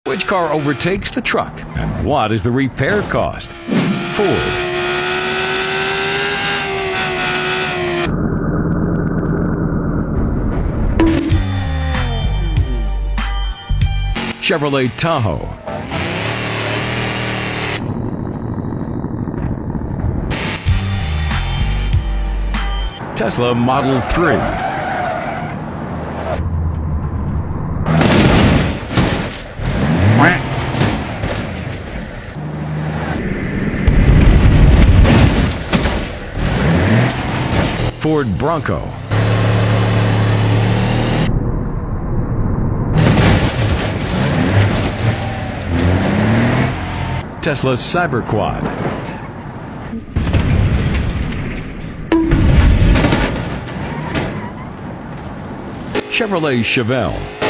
Which car overtakes the truck? And what is the repair cost? Ford, Chevrolet Tahoe, Tesla Model 3, Ford Bronco, Tesla Cyberquad, Chevrolet Chevelle,